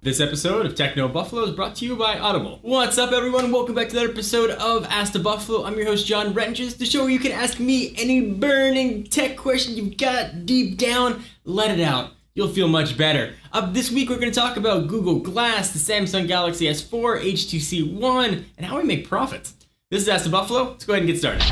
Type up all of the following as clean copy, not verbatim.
This episode of Techno Buffalo is brought to you by Audible. What's up, everyone? Welcome back to another episode of Ask the Buffalo. I'm your host, John Rentges, the show where you can ask me any burning tech question you've got deep down. Let it out. You'll feel much better. This week, we're going to talk about Google Glass, the Samsung Galaxy S4, HTC One, and how we make profits. This is Ask the Buffalo. Let's go ahead and get started.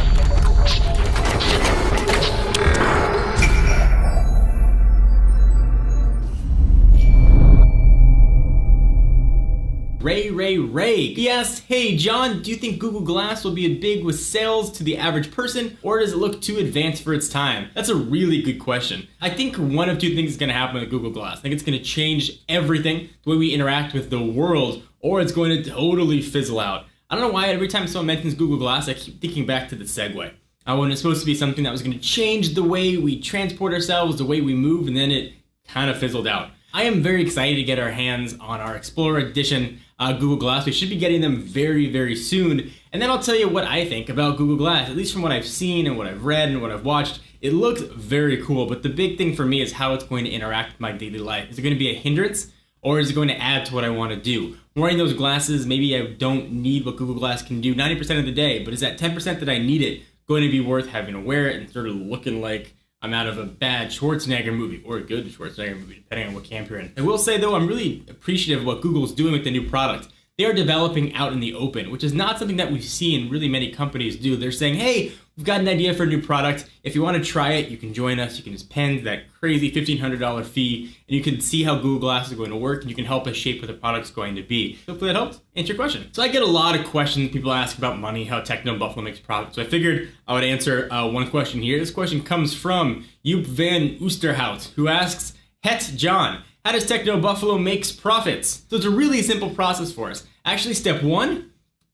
Ray. He asked, hey John, do you think Google Glass will be big with sales to the average person, or does it look too advanced for its time? That's a really good question. I think one of two things is going to happen with Google Glass. I think it's going to change everything, the way we interact with the world, or it's going to totally fizzle out. I don't know why every time someone mentions Google Glass, I keep thinking back to the Segway. When it's supposed to be something that was going to change the way we transport ourselves, the way we move, and then it kind of fizzled out. I am very excited to get our hands on our Explorer Edition Google Glass. We should be getting them very, very soon. And then I'll tell you what I think about Google Glass. At least from what I've seen and what I've read and what I've watched, it looks very cool. But the big thing for me is how it's going to interact with my daily life. Is it going to be a hindrance, or is it going to add to what I want to do? Wearing those glasses, maybe I don't need what Google Glass can do 90% of the day, but is that 10% that I need it going to be worth having to wear it and sort of looking like I'm out of a bad Schwarzenegger movie, or a good Schwarzenegger movie, depending on what camp you're in. I will say, though, I'm really appreciative of what Google's doing with the new product. They are developing out in the open, which is not something that we've seen really many companies do. They're saying, hey, we've got an idea for a new product. If you want to try it, you can join us. You can just pay that crazy $1,500 fee, and you can see how Google Glass is going to work, and you can help us shape what the product's going to be. Hopefully that helped answer your question. So I get a lot of questions. People ask about money, how Techno Buffalo makes profit. So I figured I would answer one question here. This question comes from Joop van Oosterhout, who asks, Het John, how does Techno Buffalo makes profits? So it's a really simple process for us. Actually, step 1,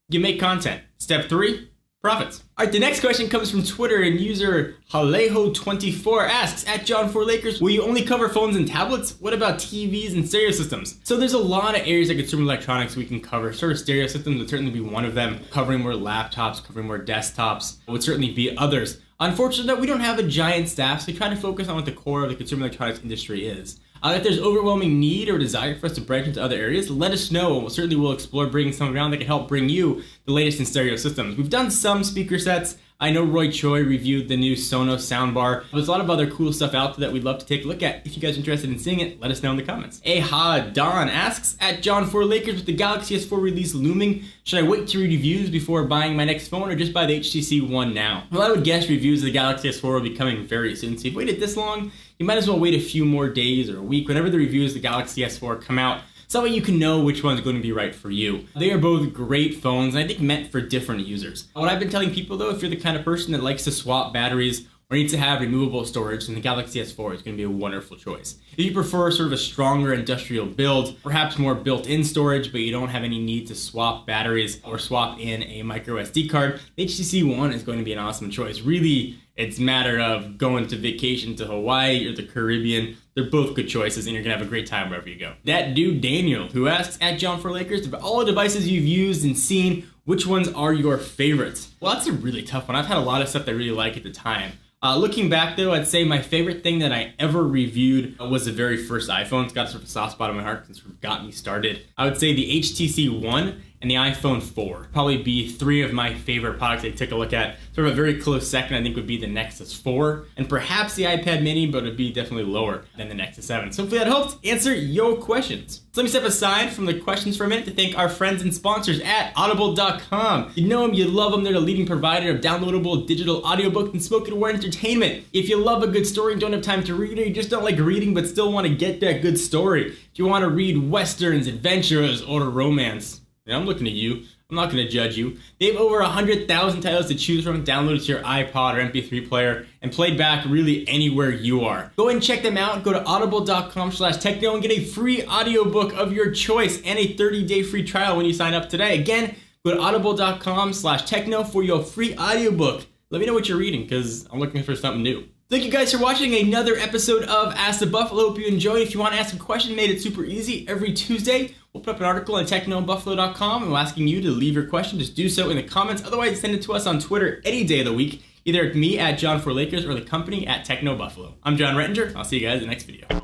you make content. Step 3, profits. All right, the next question comes from Twitter, and user Halejo24 asks, at John4Lakers, will you only cover phones and tablets? What about TVs and stereo systems? So there's a lot of areas of consumer electronics we can cover. Sort of stereo systems would certainly be one of them. Covering more laptops, covering more desktops would certainly be others. Unfortunately, we don't have a giant staff, so we try to focus on what the core of the consumer electronics industry is. If there's overwhelming need or desire for us to branch into other areas, let us know, and we'll certainly explore bringing some around that can help bring you the latest in stereo systems. We've done some speaker sets. I know Roy Choi reviewed the new Sonos soundbar. There's a lot of other cool stuff out there that we'd love to take a look at. If you guys are interested in seeing it, let us know in the comments. Don asks, at John4Lakers, with the Galaxy S4 release looming, should I wait to read reviews before buying my next phone, or just buy the HTC One now? Well, I would guess reviews of the Galaxy S4 will be coming very soon, so if you've waited this long, you might as well wait a few more days or a week whenever the reviews of the Galaxy S4 come out. So that way you can know which one's going to be right for you. They are both great phones, and I think meant for different users. What I've been telling people, though, if you're the kind of person that likes to swap batteries or needs to have removable storage, then the Galaxy S4 is going to be a wonderful choice. If you prefer sort of a stronger industrial build, perhaps more built-in storage, but you don't have any need to swap batteries or swap in a micro SD card, the HTC One is going to be an awesome choice. Really, it's a matter of going to vacation to Hawaii or the Caribbean. They're both good choices, and you're going to have a great time wherever you go. That dude, Daniel, who asks, at John4Lakers, of all the devices you've used and seen, which ones are your favorites? Well, that's a really tough one. I've had a lot of stuff that I really like at the time. Looking back, though, I'd say my favorite thing that I ever reviewed was the very first iPhone. It's got sort of a soft spot in my heart because it sort of got me started. I would say the HTC One and the iPhone 4 probably be 3 of my favorite products I took a look at. Sort of a very close second, I think, would be the Nexus 4 and perhaps the iPad mini, but it would be definitely lower than the Nexus 7. So hopefully that helped answer your questions. So let me step aside from the questions for a minute to thank our friends and sponsors at Audible.com. You know them, you love them. They're the leading provider of downloadable digital audiobook and spoken word entertainment. If you love a good story and don't have time to read, or you just don't like reading but still want to get that good story, if you want to read westerns, adventures, or romance, I'm looking at you. I'm not going to judge you. They have over 100,000 titles to choose from, downloaded to your iPod or MP3 player, and played back really anywhere you are. Go ahead and check them out. Go to audible.com/techno and get a free audiobook of your choice and a 30-day free trial when you sign up today. Again, go to audible.com/techno for your free audiobook. Let me know what you're reading, because I'm looking for something new. Thank you guys for watching another episode of Ask the Buffalo. Hope you enjoyed. If you want to ask a question, made it super easy. Every Tuesday, we'll put up an article on technobuffalo.com and we're asking you to leave your question. Just do so in the comments. Otherwise, send it to us on Twitter any day of the week. either me at John4Lakers or the company at Techno Buffalo. I'm John Rettinger. I'll see you guys in the next video.